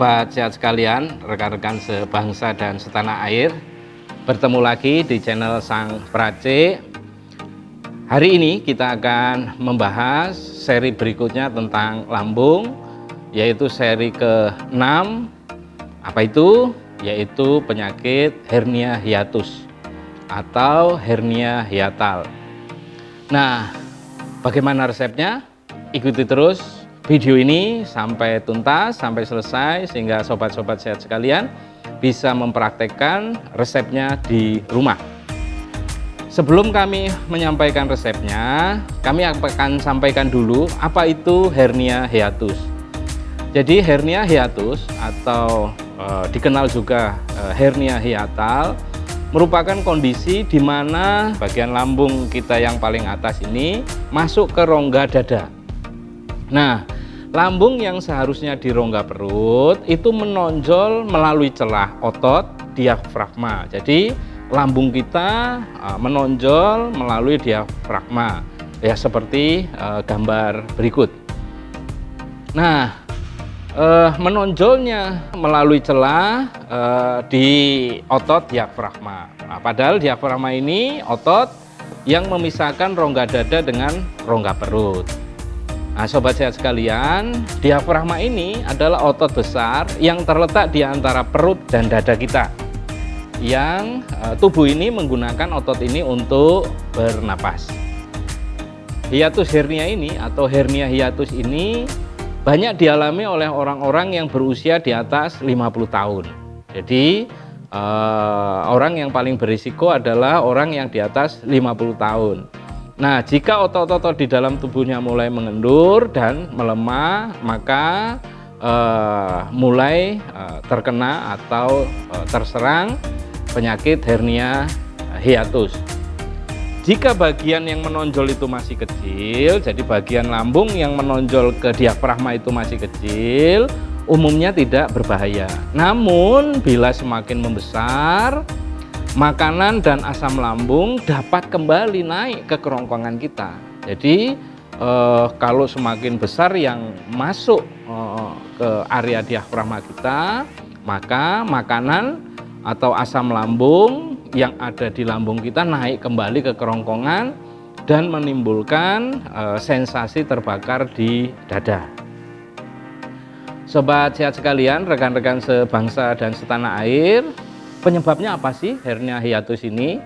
Sobat sehat sekalian, rekan-rekan sebangsa dan setanah air, bertemu lagi di channel Sang Pracik. Hari ini kita akan membahas seri berikutnya tentang lambung, yaitu seri ke-6. Apa itu? Yaitu penyakit hernia hiatus atau hernia hiatal. Nah, bagaimana resepnya? Ikuti terus video ini sampai tuntas, sampai selesai, sehingga sobat-sobat sehat sekalian bisa mempraktekkan resepnya di rumah. Sebelum kami menyampaikan resepnya, kami akan sampaikan dulu apa itu hernia hiatus. Jadi hernia hiatus atau dikenal juga hernia hiatal merupakan kondisi di mana bagian lambung kita yang paling atas ini masuk ke rongga dada. Nah, lambung yang seharusnya di rongga perut itu menonjol melalui celah otot diafragma. Jadi lambung kita menonjol melalui diafragma, ya seperti gambar berikut. Nah, menonjolnya melalui celah di otot diafragma. Nah, padahal diafragma ini otot yang memisahkan rongga dada dengan rongga perut. Nah, sobat sehat sekalian, diafragma ini adalah otot besar yang terletak di antara perut dan dada kita. Yang tubuh ini menggunakan otot ini untuk bernapas. Hiatus hernia ini atau hernia hiatus ini banyak dialami oleh orang-orang yang berusia di atas 50 tahun. Jadi orang yang paling berisiko adalah orang yang di atas 50 tahun. Nah, jika otot-otot di dalam tubuhnya mulai mengendur dan melemah, maka mulai terkena atau terserang penyakit hernia hiatus. Jika bagian yang menonjol itu masih kecil, jadi bagian lambung yang menonjol ke diafragma itu masih kecil, umumnya tidak berbahaya. Namun, bila semakin membesar, makanan dan asam lambung dapat kembali naik ke kerongkongan kita. Jadi kalau semakin besar yang masuk ke area diafragma kita, maka makanan atau asam lambung yang ada di lambung kita naik kembali ke kerongkongan dan menimbulkan sensasi terbakar di dada. Sobat sehat sekalian, rekan-rekan sebangsa dan setanah air, penyebabnya apa sih hernia hiatus ini?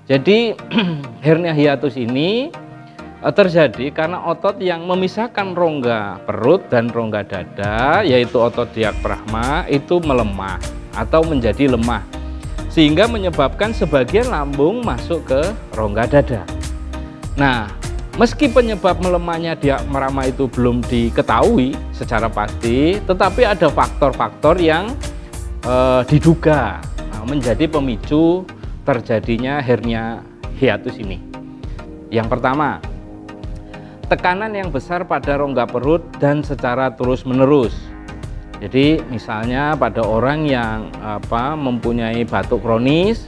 Jadi hernia hiatus ini terjadi karena otot yang memisahkan rongga perut dan rongga dada, yaitu otot diafragma, itu melemah atau menjadi lemah, sehingga menyebabkan sebagian lambung masuk ke rongga dada. Nah, meski penyebab melemahnya diafragma itu belum diketahui secara pasti, tetapi ada faktor-faktor yang diduga menjadi pemicu terjadinya hernia hiatus ini. Yang pertama, tekanan yang besar pada rongga perut dan secara terus-menerus. Jadi misalnya pada orang yang mempunyai batuk kronis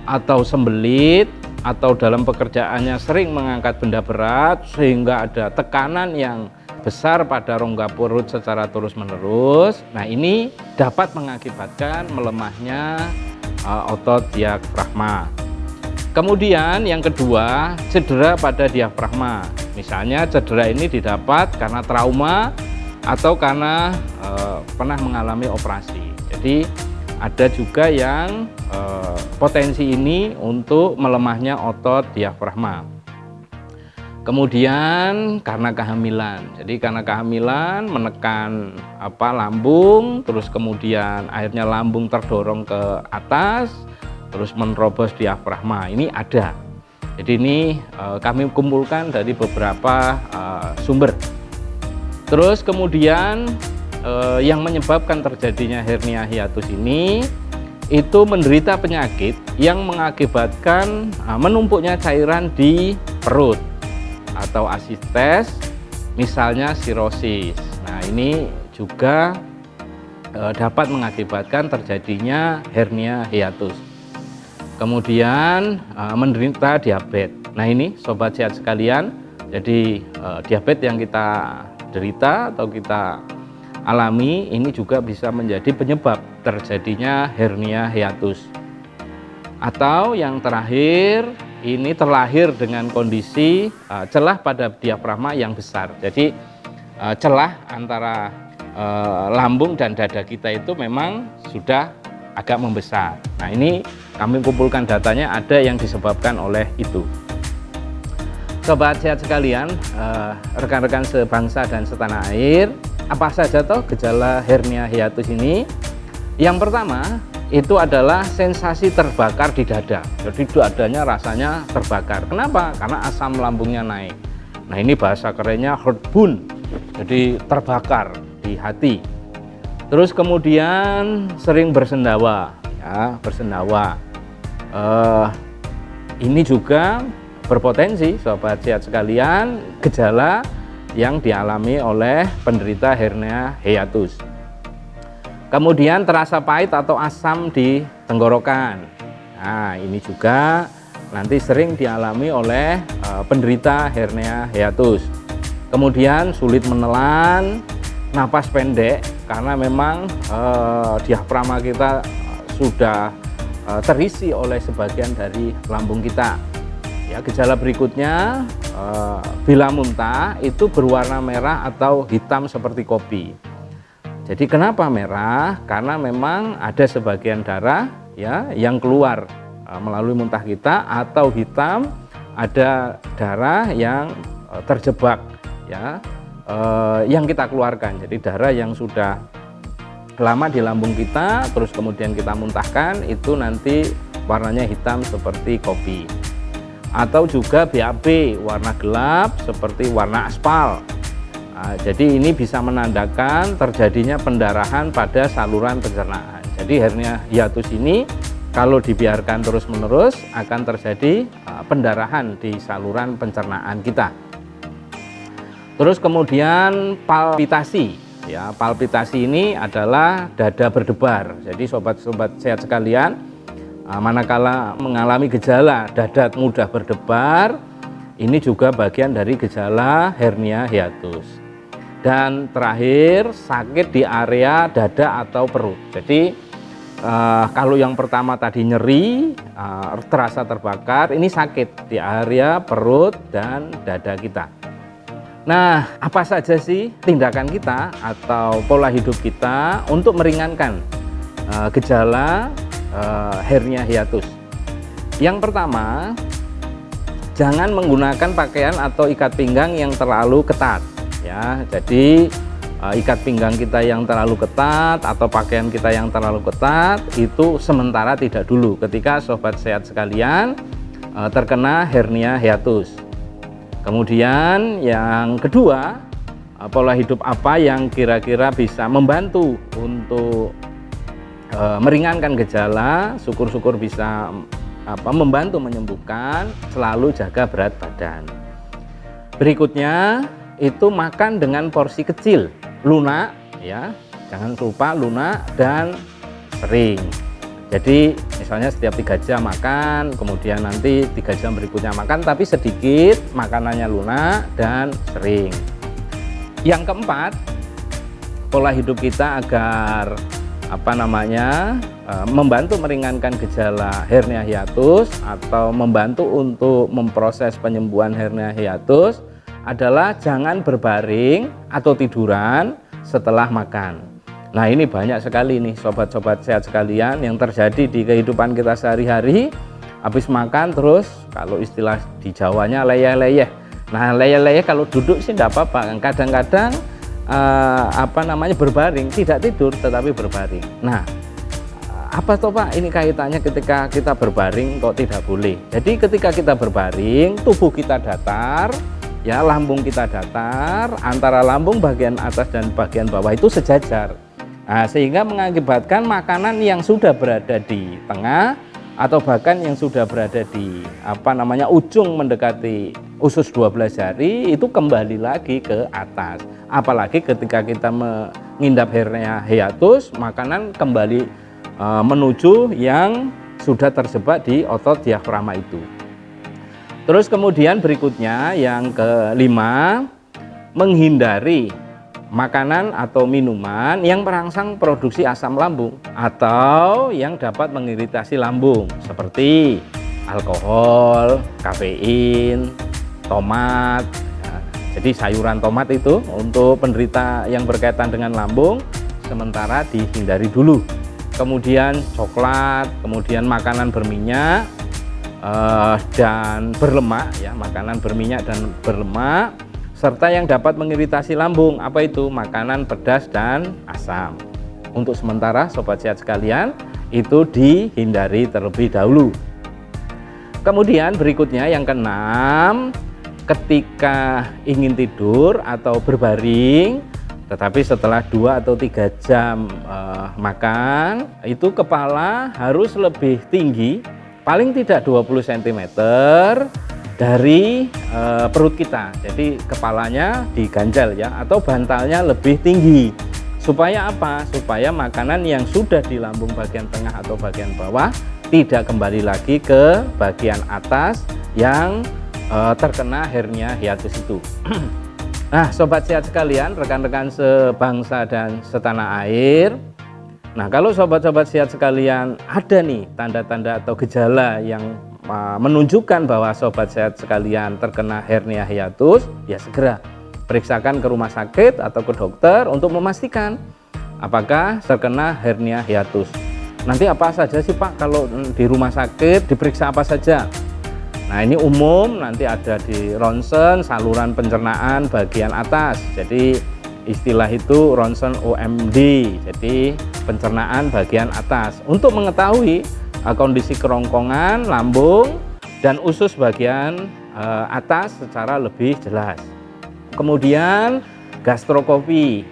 atau sembelit atau dalam pekerjaannya sering mengangkat benda berat sehingga ada tekanan yang besar pada rongga perut secara terus-menerus. Nah, ini dapat mengakibatkan melemahnya otot diafragma. Kemudian yang kedua, cedera pada diafragma. Misalnya cedera ini didapat karena trauma atau karena pernah mengalami operasi. Jadi ada juga yang potensi ini untuk melemahnya otot diafragma. Kemudian karena kehamilan. Jadi karena kehamilan menekan lambung, terus kemudian akhirnya lambung terdorong ke atas, terus menerobos diafragma. Ini ada. Jadi ini kami kumpulkan dari beberapa sumber. Terus kemudian yang menyebabkan terjadinya hernia hiatus ini itu menderita penyakit yang mengakibatkan menumpuknya cairan di perut atau asistes, misalnya sirosis. Nah, ini juga dapat mengakibatkan terjadinya hernia hiatus. Kemudian menderita diabetes. Nah, ini sobat sehat sekalian, jadi diabetes yang kita derita atau kita alami, ini juga bisa menjadi penyebab terjadinya hernia hiatus. Atau yang terakhir, ini terlahir dengan kondisi celah pada diafragma yang besar. Jadi celah antara lambung dan dada kita itu memang sudah agak membesar. Nah, ini kami kumpulkan datanya, ada yang disebabkan oleh itu. Sobat sehat sekalian, rekan-rekan sebangsa dan setanah air, apa saja toh gejala hernia hiatus ini? Yang pertama itu adalah sensasi terbakar di dada. Jadi dadanya rasanya terbakar. Kenapa? Karena asam lambungnya naik. Nah, ini bahasa kerennya heartburn, jadi terbakar di hati. Terus kemudian sering bersendawa, ya, bersendawa. Ini juga berpotensi, sobat sehat sekalian, gejala yang dialami oleh penderita hernia hiatus. Kemudian terasa pahit atau asam di tenggorokan. Nah, ini juga nanti sering dialami oleh penderita hernia hiatus. Kemudian sulit menelan, napas pendek karena memang diafragma kita sudah terisi oleh sebagian dari lambung kita. Ya, gejala berikutnya bila muntah itu berwarna merah atau hitam seperti kopi. Jadi kenapa merah? Karena memang ada sebagian darah ya yang keluar melalui muntah kita, atau hitam ada darah yang terjebak ya yang kita keluarkan. Jadi darah yang sudah lama di lambung kita terus kemudian kita muntahkan, itu nanti warnanya hitam seperti kopi. Atau juga BAB warna gelap seperti warna aspal. Nah, jadi ini bisa menandakan terjadinya pendarahan pada saluran pencernaan. Jadi hernia hiatus ini kalau dibiarkan terus-menerus akan terjadi pendarahan di saluran pencernaan kita. Terus kemudian palpitasi. Ya, palpitasi ini adalah dada berdebar. Jadi sobat-sobat sehat sekalian, manakala mengalami gejala dada mudah berdebar, ini juga bagian dari gejala hernia hiatus. Dan terakhir, sakit di area dada atau perut. Jadi kalau yang pertama tadi nyeri, terasa terbakar, ini sakit di area perut dan dada kita. Nah, apa saja sih tindakan kita atau pola hidup kita untuk meringankan gejala hernia hiatus? Yang pertama, jangan menggunakan pakaian atau ikat pinggang yang terlalu ketat. Ya, jadi ikat pinggang kita yang terlalu ketat atau pakaian kita yang terlalu ketat itu sementara tidak dulu ketika sobat sehat sekalian terkena hernia hiatus. Kemudian yang kedua, pola hidup apa yang kira-kira bisa membantu untuk meringankan gejala, syukur-syukur bisa membantu menyembuhkan. Selalu jaga berat badan. Berikutnya itu makan dengan porsi kecil, lunak ya, jangan lupa lunak dan sering. Jadi misalnya setiap 3 jam makan, kemudian nanti 3 jam berikutnya makan, tapi sedikit, makanannya lunak dan sering. Yang keempat, pola hidup kita agar membantu meringankan gejala hernia hiatus atau membantu untuk memproses penyembuhan hernia hiatus adalah jangan berbaring atau tiduran setelah makan. Nah, ini banyak sekali nih sobat-sobat sehat sekalian yang terjadi di kehidupan kita sehari-hari. Habis makan terus, kalau istilah di Jawanya leyeh-leyeh. Nah, leyeh-leyeh kalau duduk sih tidak apa-apa. Kadang-kadang berbaring, tidak tidur tetapi berbaring. Nah, apa toh Pak ini kaitannya ketika kita berbaring kok tidak boleh? Jadi ketika kita berbaring, tubuh kita datar, ya, lambung kita datar, antara lambung bagian atas dan bagian bawah itu sejajar. Nah, sehingga mengakibatkan makanan yang sudah berada di tengah atau bahkan yang sudah berada di ujung mendekati usus 12 jari itu kembali lagi ke atas. Apalagi ketika kita mengidap hernia hiatus, makanan kembali menuju yang sudah terjebak di otot diafragma itu. Terus kemudian berikutnya yang kelima, menghindari makanan atau minuman yang merangsang produksi asam lambung atau yang dapat mengiritasi lambung seperti alkohol, kafein, tomat. Jadi sayuran tomat itu untuk penderita yang berkaitan dengan lambung sementara dihindari dulu. Kemudian coklat, kemudian makanan berminyak dan berlemak ya, makanan berminyak dan berlemak serta yang dapat mengiritasi lambung. Apa itu? Makanan pedas dan asam. Untuk sementara sobat sehat sekalian, itu dihindari terlebih dahulu. Kemudian berikutnya yang keenam, ketika ingin tidur atau berbaring tetapi setelah 2 atau 3 jam makan, itu kepala harus lebih tinggi, paling tidak 20 cm dari perut kita. Jadi kepalanya diganjal ya, atau bantalnya lebih tinggi. Supaya apa? Supaya makanan yang sudah di lambung bagian tengah atau bagian bawah tidak kembali lagi ke bagian atas yang terkena hernia hiatus itu. Nah, sobat sehat sekalian, rekan-rekan sebangsa dan setanah air. Nah, kalau sobat-sobat sehat sekalian ada nih tanda-tanda atau gejala yang menunjukkan bahwa sobat sehat sekalian terkena hernia hiatus, ya segera periksakan ke rumah sakit atau ke dokter untuk memastikan apakah terkena hernia hiatus. Nanti apa saja sih Pak kalau di rumah sakit diperiksa apa saja? Nah, ini umum, nanti ada di ronsen saluran pencernaan bagian atas. Jadi istilah itu ronsen OMD, jadi pencernaan bagian atas. Untuk mengetahui kondisi kerongkongan, lambung, dan usus bagian atas secara lebih jelas. Kemudian gastroskopi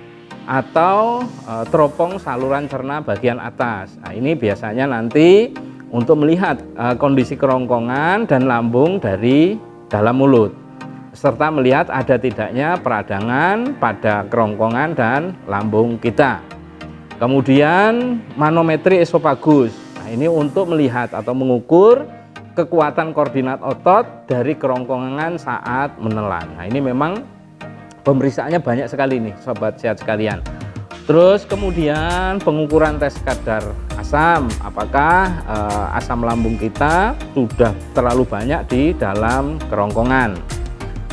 atau teropong saluran cerna bagian atas. Nah, ini biasanya nanti untuk melihat kondisi kerongkongan dan lambung dari dalam mulut, serta melihat ada tidaknya peradangan pada kerongkongan dan lambung kita. Kemudian manometri esofagus. Nah, ini untuk melihat atau mengukur kekuatan koordinat otot dari kerongkongan saat menelan. Nah, ini memang pemeriksaannya banyak sekali nih sobat sehat sekalian. Terus kemudian pengukuran tes kadar asam, apakah asam lambung kita sudah terlalu banyak di dalam kerongkongan.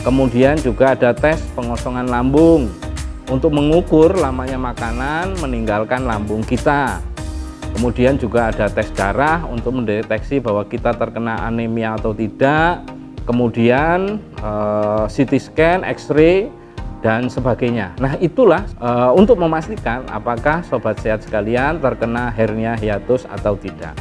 Kemudian juga ada tes pengosongan lambung untuk mengukur lamanya makanan meninggalkan lambung kita. Kemudian juga ada tes darah untuk mendeteksi bahwa kita terkena anemia atau tidak. Kemudian CT scan, X-ray, dan sebagainya. Nah, itulah untuk memastikan apakah sobat sehat sekalian terkena hernia hiatus atau tidak.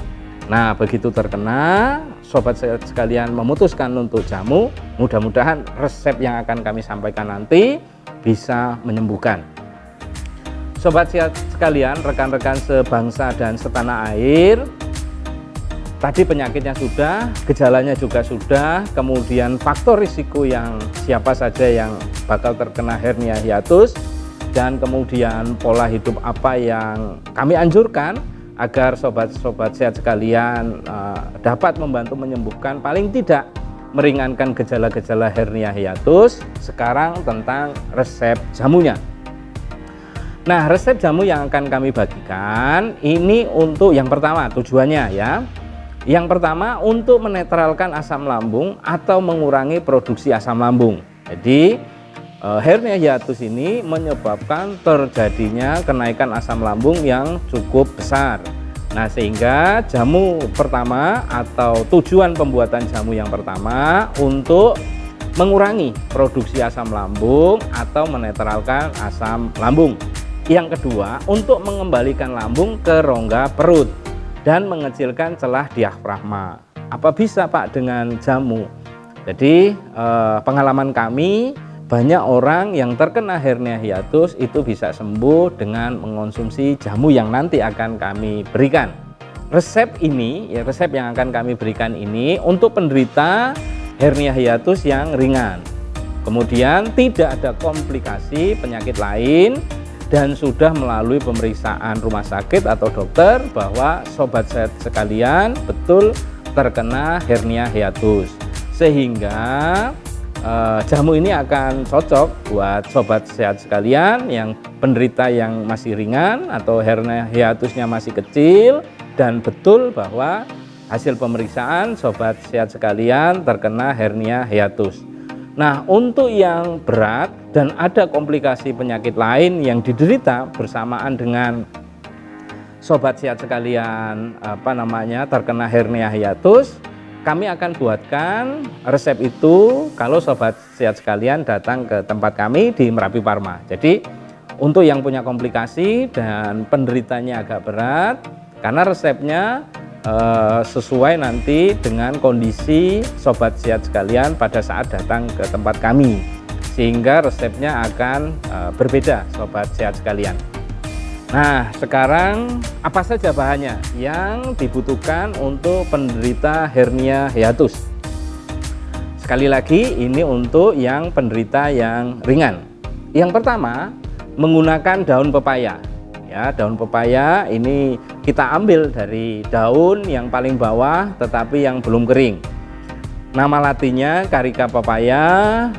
Nah, begitu terkena, sobat sehat sekalian memutuskan untuk jamu, mudah-mudahan resep yang akan kami sampaikan nanti bisa menyembuhkan. Sobat sehat sekalian, rekan-rekan sebangsa dan setanah air, tadi penyakitnya sudah, gejalanya juga sudah, kemudian faktor risiko yang siapa saja yang bakal terkena hernia hiatus, dan kemudian pola hidup apa yang kami anjurkan agar sobat-sobat sehat sekalian dapat membantu menyembuhkan, paling tidak meringankan gejala-gejala hernia hiatus. Sekarang tentang resep jamunya. Nah, resep jamu yang akan kami bagikan ini untuk yang pertama, tujuannya ya. Yang pertama untuk menetralkan asam lambung atau mengurangi produksi asam lambung. Jadi hernia hiatus ini menyebabkan terjadinya kenaikan asam lambung yang cukup besar. Nah, sehingga jamu pertama atau tujuan pembuatan jamu yang pertama untuk mengurangi produksi asam lambung atau menetralkan asam lambung. Yang kedua untuk mengembalikan lambung ke rongga perut dan mengecilkan celah diafragma. Apa bisa Pak dengan jamu? Jadi pengalaman kami, banyak orang yang terkena hernia hiatus itu bisa sembuh dengan mengonsumsi jamu yang nanti akan kami berikan. Resep ini, ya resep yang akan kami berikan ini untuk penderita hernia hiatus yang ringan. Kemudian tidak ada komplikasi penyakit lain dan sudah melalui pemeriksaan rumah sakit atau dokter bahwa sobat sehat sekalian betul terkena hernia hiatus, sehingga jamu ini akan cocok buat sobat sehat sekalian yang penderita yang masih ringan atau hernia hiatusnya masih kecil, dan betul bahwa hasil pemeriksaan sobat sehat sekalian terkena hernia hiatus. Nah, untuk yang berat dan ada komplikasi penyakit lain yang diderita bersamaan dengan sobat sehat sekalian terkena hernia hiatus, kami akan buatkan resep itu kalau sobat sehat sekalian datang ke tempat kami di Merapi Pharma. Jadi untuk yang punya komplikasi dan penderitanya agak berat, karena resepnya sesuai nanti dengan kondisi sobat sehat sekalian pada saat datang ke tempat kami, sehingga resepnya akan berbeda sobat sehat sekalian. Nah, sekarang apa saja bahannya yang dibutuhkan untuk penderita hernia hiatus? Sekali lagi, ini untuk yang penderita yang ringan. Yang pertama, menggunakan daun pepaya. Ya, daun pepaya ini kita ambil dari daun yang paling bawah tetapi yang belum kering. Nama latinnya Carica papaya,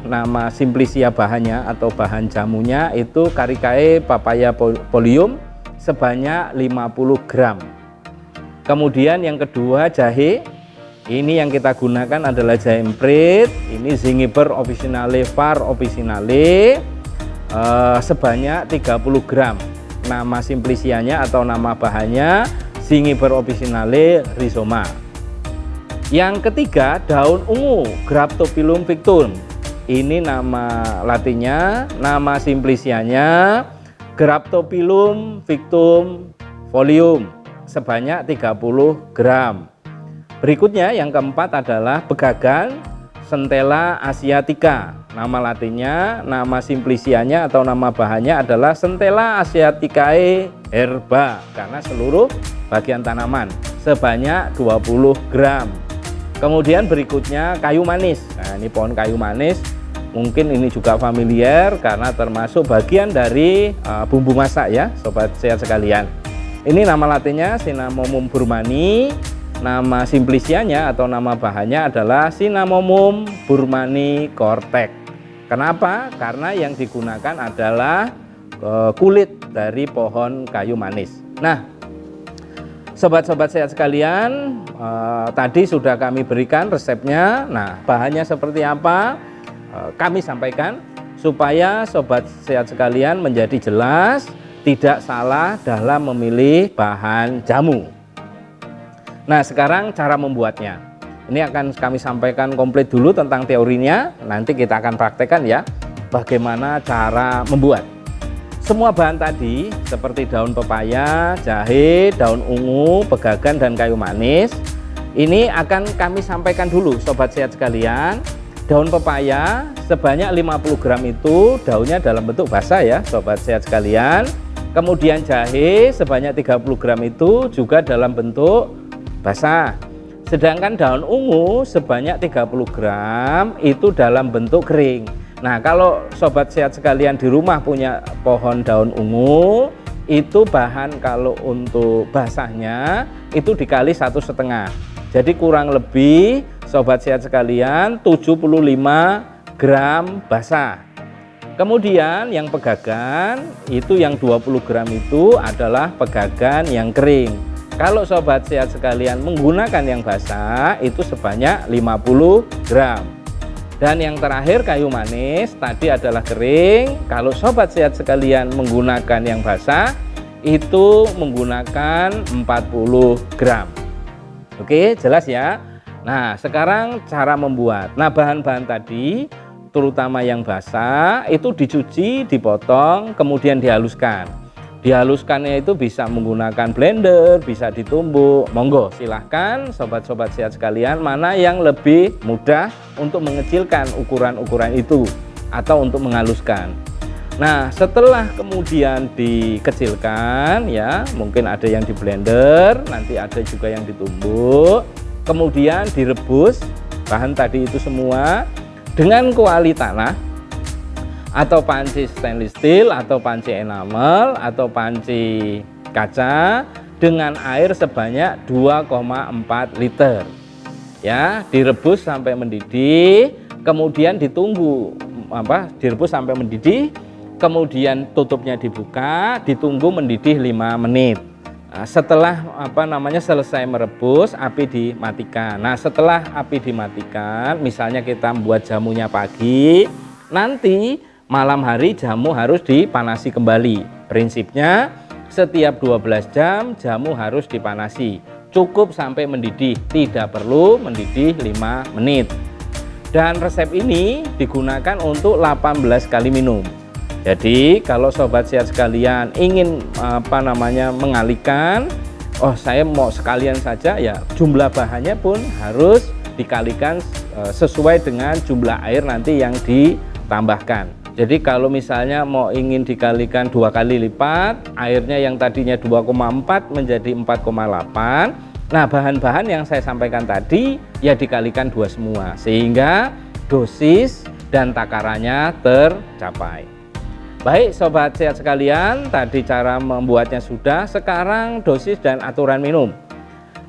nama simplicia bahannya atau bahan jamunya itu Caricae papaya Polium sebanyak 50 gram. Kemudian yang kedua, jahe. Ini yang kita gunakan adalah jahe emprit. Ini Zingiber officinale var officinale sebanyak 30 gram. Nama simplicianya atau nama bahannya Zingiber officinale rhizoma. Yang ketiga, daun ungu Graptophyllum victum. Ini nama latinnya, nama simplicianya Graptophyllum victum folium sebanyak 30 gram. Berikutnya yang keempat adalah begagan Centella asiatica. Nama latinnya, nama simplicianya atau nama bahannya adalah Centella asiaticae herba, karena seluruh bagian tanaman sebanyak 20 gram. Kemudian berikutnya kayu manis. Nah, ini pohon kayu manis, mungkin ini juga familiar karena termasuk bagian dari bumbu masak ya sobat sehat sekalian. Ini nama latinnya Cinnamomum burmani, nama simplicianya atau nama bahannya adalah Cinnamomum burmani cortex. Kenapa? Karena yang digunakan adalah kulit dari pohon kayu manis. Nah, sobat-sobat sehat sekalian, tadi sudah kami berikan resepnya. Nah, bahannya seperti apa? Kami sampaikan supaya sobat sehat sekalian menjadi jelas, tidak salah dalam memilih bahan jamu. Nah, sekarang cara membuatnya. Ini akan kami sampaikan komplit dulu tentang teorinya. Nanti kita akan praktekkan ya bagaimana cara membuat. Semua bahan tadi seperti daun pepaya, jahe, daun ungu, begagan, dan kayu manis, ini akan kami sampaikan dulu sobat sehat sekalian. Daun pepaya sebanyak 50 gram itu daunnya dalam bentuk basah ya sobat sehat sekalian. Kemudian jahe sebanyak 30 gram itu juga dalam bentuk basah. Sedangkan daun ungu sebanyak 30 gram itu dalam bentuk kering. Nah, kalau sobat sehat sekalian di rumah punya pohon daun ungu, itu bahan kalau untuk basahnya itu dikali 1,5. Jadi kurang lebih sobat sehat sekalian 75 gram basah. Kemudian yang pegagan itu yang 20 gram itu adalah pegagan yang kering. Kalau sobat sehat sekalian menggunakan yang basah itu sebanyak 50 gram. Dan yang terakhir kayu manis tadi adalah kering. Kalau sobat sehat sekalian menggunakan yang basah itu menggunakan 40 gram. Oke, jelas ya. Nah, sekarang cara membuat. Nah, bahan-bahan tadi terutama yang basah itu dicuci, dipotong, kemudian dihaluskan. Dihaluskannya itu bisa menggunakan blender, bisa ditumbuk. Monggo silahkan sobat-sobat sehat sekalian mana yang lebih mudah untuk mengecilkan ukuran-ukuran itu atau untuk menghaluskan. Nah, setelah kemudian dikecilkan ya, mungkin ada yang di blender, nanti ada juga yang ditumbuk, kemudian direbus bahan tadi itu semua dengan kuali tanah atau panci stainless steel atau panci enamel atau panci kaca dengan air sebanyak 2,4 liter. Ya, direbus sampai mendidih. kemudian ditunggu direbus sampai mendidih, kemudian tutupnya dibuka, ditunggu mendidih 5 menit. Nah, setelah selesai merebus, api dimatikan. Nah, setelah api dimatikan, misalnya kita membuat jamunya pagi, nanti malam hari jamu harus dipanasi kembali. Prinsipnya setiap 12 jam jamu harus dipanasi, cukup sampai mendidih, tidak perlu mendidih 5 menit. Dan resep ini digunakan untuk 18 kali minum. Jadi kalau sobat sehat sekalian ingin mengalihkan, saya mau sekalian saja, ya jumlah bahannya pun harus dikalikan sesuai dengan jumlah air nanti yang ditambahkan. Jadi kalau misalnya mau ingin dikalikan 2 kali lipat, airnya yang tadinya 2,4 menjadi 4,8. Nah, bahan-bahan yang saya sampaikan tadi ya dikalikan 2 semua, sehingga dosis dan takarannya tercapai. Baik sobat sehat sekalian, tadi cara membuatnya sudah, sekarang dosis dan aturan minum.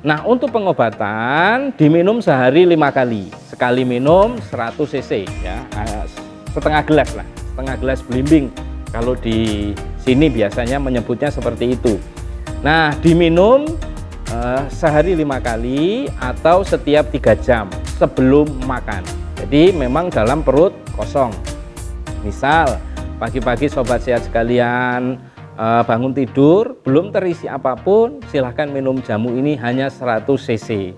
Nah, untuk pengobatan diminum sehari 5 kali. Sekali minum 100 cc ya, setengah gelas lah, setengah gelas belimbing. Kalau di sini biasanya menyebutnya seperti itu. Nah, diminum sehari 5 kali atau setiap 3 jam sebelum makan. Jadi memang dalam perut kosong. Misal pagi-pagi sobat sehat sekalian bangun tidur belum terisi apapun, silahkan minum jamu ini hanya 100 cc.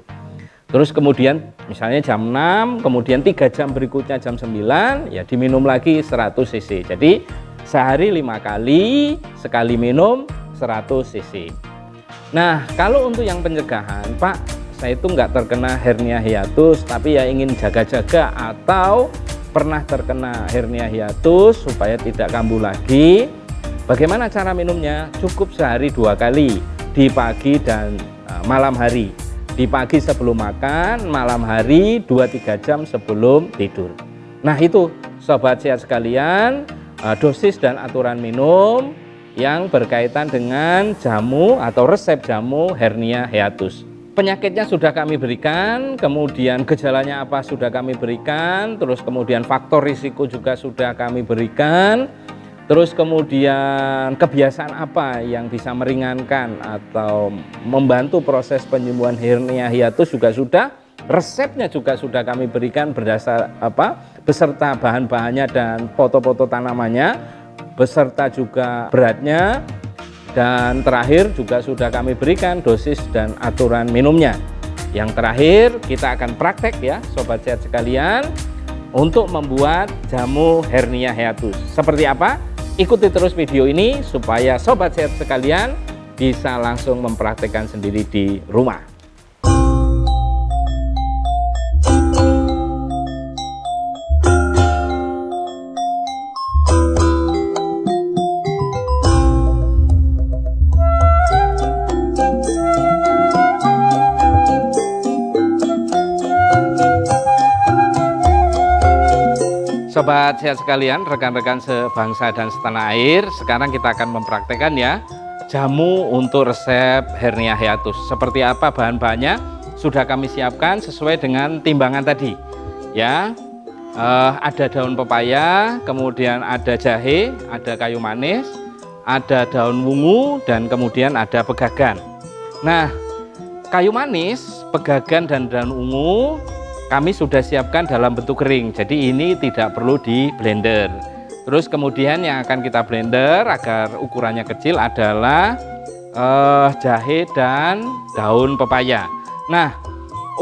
Terus kemudian misalnya jam 6, kemudian 3 jam berikutnya jam 9, ya diminum lagi 100 cc. Jadi sehari 5 kali, sekali minum 100 cc. Nah, kalau untuk yang pencegahan, Pak, saya itu nggak terkena hernia hiatus, tapi ya ingin jaga-jaga atau pernah terkena hernia hiatus supaya tidak kambuh lagi. Bagaimana cara minumnya? Cukup sehari 2 kali, di pagi dan malam hari. Di pagi sebelum makan, malam hari 2-3 jam sebelum tidur. Nah, itu sobat sehat sekalian, dosis dan aturan minum yang berkaitan dengan jamu atau resep jamu hernia hiatus. Penyakitnya sudah kami berikan, kemudian gejalanya apa sudah kami berikan, terus kemudian faktor risiko juga sudah kami berikan, terus kemudian kebiasaan apa yang bisa meringankan atau membantu proses penyembuhan hernia hiatus juga sudah, resepnya juga sudah kami berikan beserta bahan-bahannya dan foto-foto tanamannya, beserta juga beratnya, dan terakhir juga sudah kami berikan dosis dan aturan minumnya. Yang terakhir kita akan praktek ya sobat sehat sekalian untuk membuat jamu hernia hiatus. Seperti apa? Ikuti terus video ini supaya sobat sehat sekalian bisa langsung mempraktekkan sendiri di rumah. Sobat sehat sekalian, rekan-rekan sebangsa dan setanah air, sekarang kita akan mempraktekkan ya jamu untuk resep hernia hiatus. Seperti apa bahan-bahannya sudah kami siapkan sesuai dengan timbangan tadi ya. Ada daun pepaya, kemudian ada jahe, ada kayu manis, ada daun wungu, dan kemudian ada pegagan. Nah, kayu manis, pegagan, dan daun ungu kami sudah siapkan dalam bentuk kering, jadi ini tidak perlu di blender. Terus kemudian yang akan kita blender agar ukurannya kecil adalah jahe dan daun pepaya. Nah,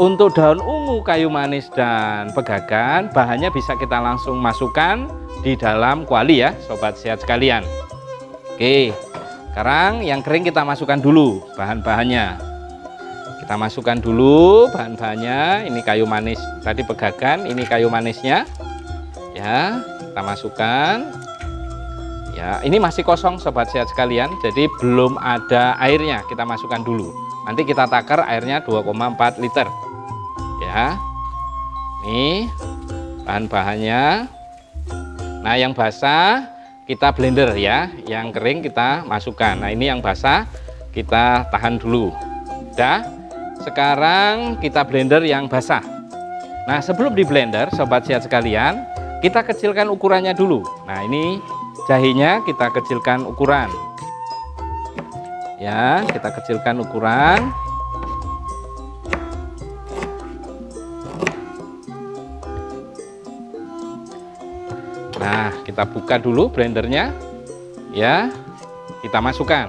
untuk daun ungu, kayu manis, dan pegagan, bahannya bisa kita langsung masukkan di dalam kuali ya sobat sehat sekalian. Oke, sekarang yang kering kita masukkan dulu bahan-bahannya. Kita masukkan dulu bahan-bahannya. Ini kayu manis tadi, pegagan, ini kayu manisnya ya, kita masukkan ya. Ini masih kosong sobat sehat sekalian, jadi belum ada airnya, kita masukkan dulu. Nanti kita takar airnya 2,4 liter ya. Ini bahan-bahannya. Nah, yang basah kita blender ya, yang kering kita masukkan. Nah, ini yang basah kita tahan dulu. Udah. Sekarang kita blender yang basah. Nah, sebelum di blender, sobat sehat sekalian, kita kecilkan ukurannya dulu. Nah, ini jahenya kita kecilkan ukuran. Ya, kita kecilkan ukuran. Nah, kita buka dulu blendernya. Ya, kita masukkan.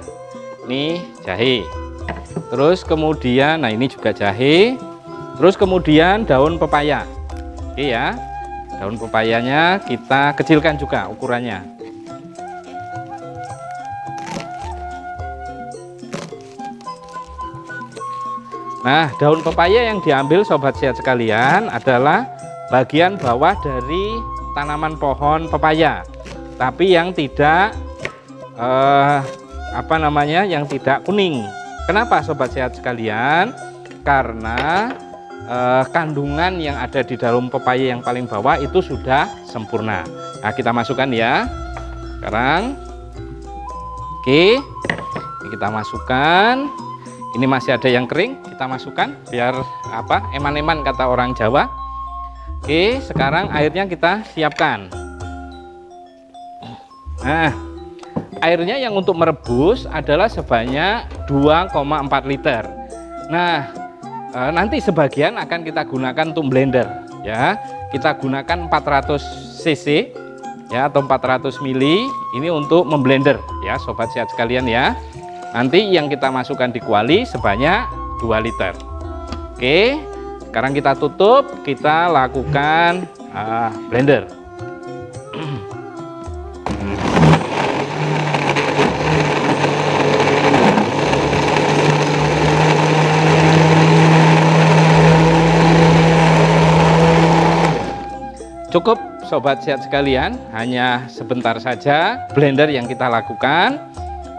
Ini jahe. Terus kemudian, nah ini juga jahe. Terus kemudian daun pepaya. Oke ya. Daun pepayanya kita kecilkan juga ukurannya. Nah, daun pepaya yang diambil sobat sehat sekalian adalah bagian bawah dari tanaman pohon pepaya, tapi yang tidak yang tidak kuning. Kenapa sobat sehat sekalian? Karena kandungan yang ada di dalam pepaya yang paling bawah itu sudah sempurna. Nah, kita masukkan ya sekarang. Oke, ini kita masukkan. Ini masih ada yang kering, kita masukkan biar eman-eman kata orang Jawa. Oke, sekarang airnya kita siapkan. Nah, airnya yang untuk merebus adalah sebanyak 2,4 liter. Nah, nanti sebagian akan kita gunakan untuk blender ya. Kita gunakan 400 cc ya, atau 400 mili ini untuk memblender ya sobat sehat sekalian ya. Nanti yang kita masukkan di kuali sebanyak 2 liter. Oke, sekarang kita tutup, kita lakukan blender. Cukup sobat sehat sekalian, hanya sebentar saja blender yang kita lakukan.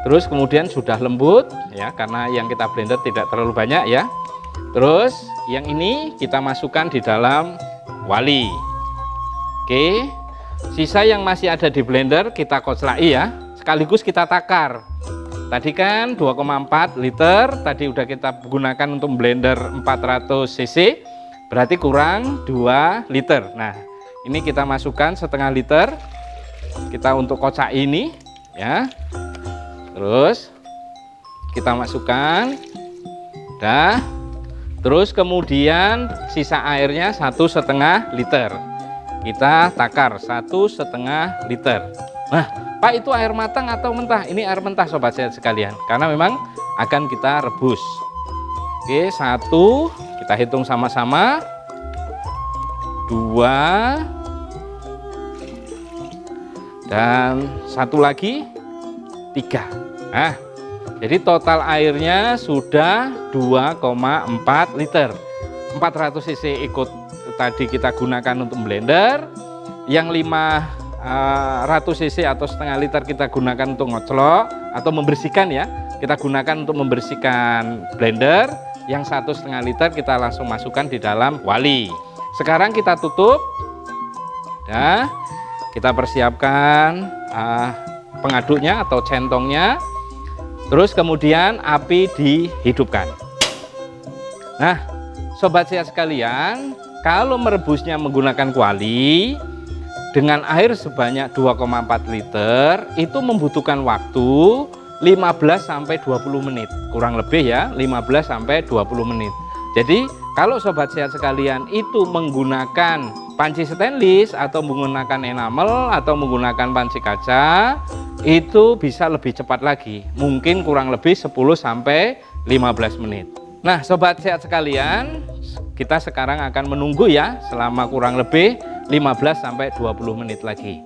Terus kemudian sudah lembut ya, karena yang kita blender tidak terlalu banyak ya. Terus yang ini kita masukkan di dalam kuali. Oke, sisa yang masih ada di blender kita koclai ya, sekaligus kita takar. Tadi kan 2,4 liter, tadi udah kita gunakan untuk blender 400 cc, berarti kurang 2 liter. Nah, ini kita masukkan setengah liter, kita untuk kocak ini ya. Terus kita masukkan, dah. Terus kemudian sisa airnya 1,5 liter. Kita takar 1,5 liter. Nah, Pak, itu air matang atau mentah? Ini air mentah sobat sehat sekalian, karena memang akan kita rebus. Oke, 1, kita hitung sama-sama. 2, dan 1 lagi, 3. Nah, jadi total airnya sudah 2,4 liter. 400 cc ikut tadi kita gunakan untuk blender. Yang 500 cc atau setengah liter kita gunakan untuk ngoclok atau membersihkan ya. Kita gunakan untuk membersihkan blender. Yang 1,5 liter kita langsung masukkan di dalam kuali. Sekarang kita tutup. Nah, kita persiapkan pengaduknya atau centongnya. Terus kemudian api dihidupkan. Nah, sobat sehat sekalian, kalau merebusnya menggunakan kuali dengan air sebanyak 2,4 liter itu membutuhkan waktu 15 sampai 20 menit. Kurang lebih ya, 15 sampai 20 menit. Jadi, kalau sobat sehat sekalian itu menggunakan panci stainless atau menggunakan enamel atau menggunakan panci kaca, itu bisa lebih cepat lagi, mungkin kurang lebih 10 sampai 15 menit. Nah, sobat sehat sekalian, kita sekarang akan menunggu ya selama kurang lebih 15 sampai 20 menit lagi.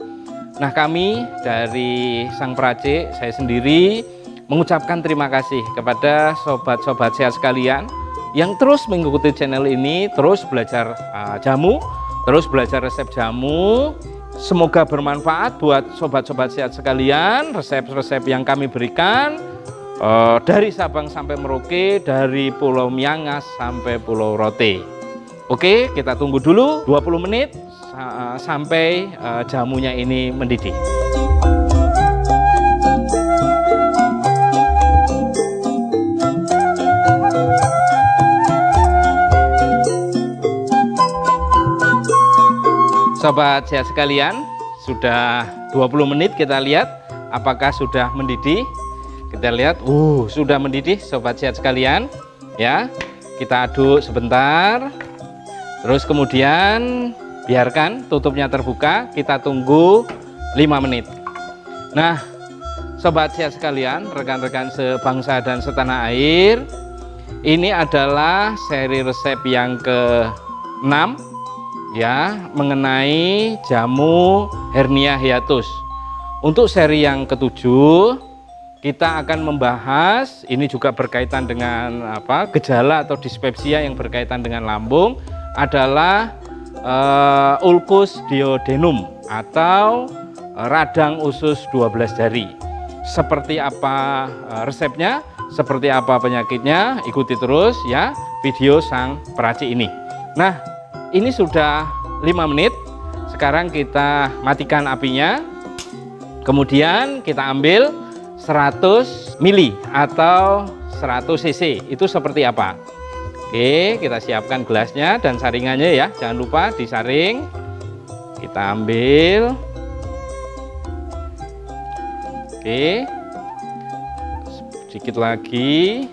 Nah, kami dari sang peracik, saya sendiri mengucapkan terima kasih kepada sobat-sobat sehat sekalian yang terus mengikuti channel ini, terus belajar jamu, terus belajar resep jamu. Semoga bermanfaat buat sobat-sobat sehat sekalian. Resep-resep yang kami berikan dari Sabang sampai Merauke, dari Pulau Miangas sampai Pulau Rote. Oke, kita tunggu dulu 20 menit sampai jamunya ini mendidih. Sobat sehat sekalian, sudah 20 menit kita lihat apakah sudah mendidih. Kita lihat, sudah mendidih sobat sehat sekalian. Ya, kita aduk sebentar. Terus kemudian biarkan tutupnya terbuka, kita tunggu 5 menit. Nah, sobat sehat sekalian, rekan-rekan sebangsa dan setanah air, ini adalah seri resep yang ke-6 ya, mengenai jamu hernia hiatus. Untuk seri yang ke-7 kita akan membahas, ini juga berkaitan dengan gejala atau dispepsia yang berkaitan dengan lambung, adalah ulcus duodenum atau radang usus 12 jari. Seperti apa resepnya, seperti apa penyakitnya, ikuti terus ya video sang peracik ini. Nah, ini sudah 5 menit. Sekarang kita matikan apinya. Kemudian kita ambil 100 ml atau 100 cc. Itu seperti apa? Oke, kita siapkan gelasnya dan saringannya ya. Jangan lupa disaring. Kita ambil. Oke. Sedikit lagi.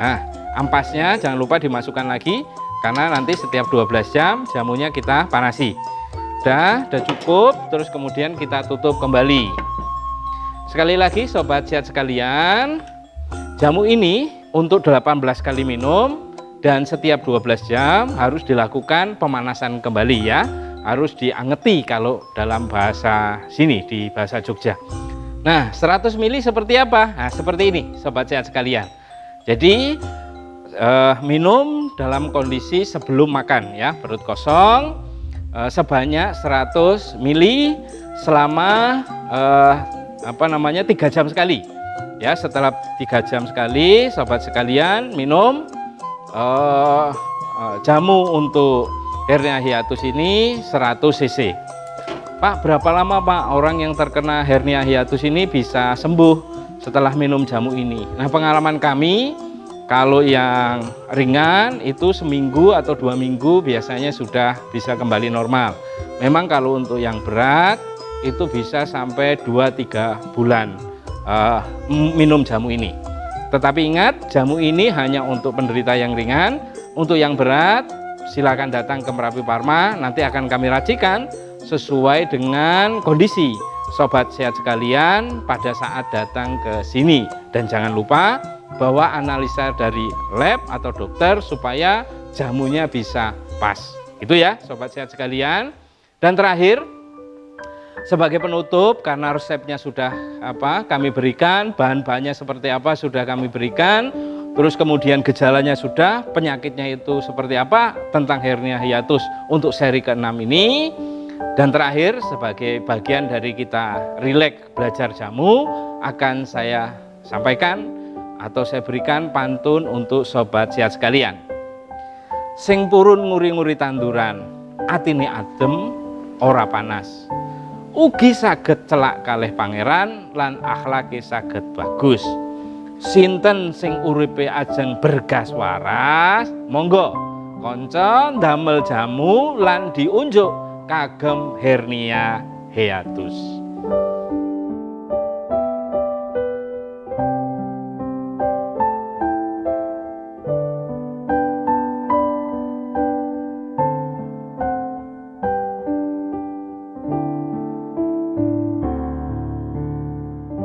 Nah, ampasnya jangan lupa dimasukkan lagi karena nanti setiap 12 jam jamunya kita panasi. Udah cukup, terus kemudian kita tutup kembali. Sekali lagi sobat sehat sekalian, jamu ini untuk 18 kali minum dan setiap 12 jam harus dilakukan pemanasan kembali ya. Harus diangeti kalau dalam bahasa sini, di bahasa Jogja. Nah, 100 ml seperti apa? Nah, seperti ini sobat sehat sekalian. Jadi minum dalam kondisi sebelum makan ya, perut kosong. Sebanyak 100 ml selama 3 jam sekali ya. Setelah 3 jam sekali sobat sekalian minum jamu untuk hernia hiatus ini 100 cc. Pak, berapa lama Pak orang yang terkena hernia hiatus ini bisa sembuh setelah minum jamu ini? Nah, pengalaman kami, kalau yang ringan itu seminggu atau 2 minggu biasanya sudah bisa kembali normal. Memang kalau untuk yang berat itu bisa sampai 2-3 bulan minum jamu ini. Tetapi ingat, jamu ini hanya untuk penderita yang ringan. Untuk yang berat silakan datang ke Merapi Pharma, nanti akan kami racikan sesuai dengan kondisi sobat sehat sekalian pada saat datang ke sini. Dan jangan lupa bawa analisa dari lab atau dokter supaya jamunya bisa pas. Itu ya sobat sehat sekalian. Dan terakhir, sebagai penutup, karena resepnya sudah kami berikan, bahan-bahannya seperti apa sudah kami berikan, terus kemudian gejalanya sudah, penyakitnya itu seperti apa tentang hernia hiatus untuk seri ke-6 ini. Dan terakhir, sebagai bagian dari kita rileks belajar jamu, akan saya sampaikan atau saya berikan pantun untuk sobat sehat sekalian. Sing purun nguri-nguri tanduran, atine adem ora panas. Ugi saged celak kalih pangeran lan akhlake saged bagus. Sinten sing uripe ajeng bergas waras, monggo kanca ndamel jamu lan diunjuk kagem hernia hiatus.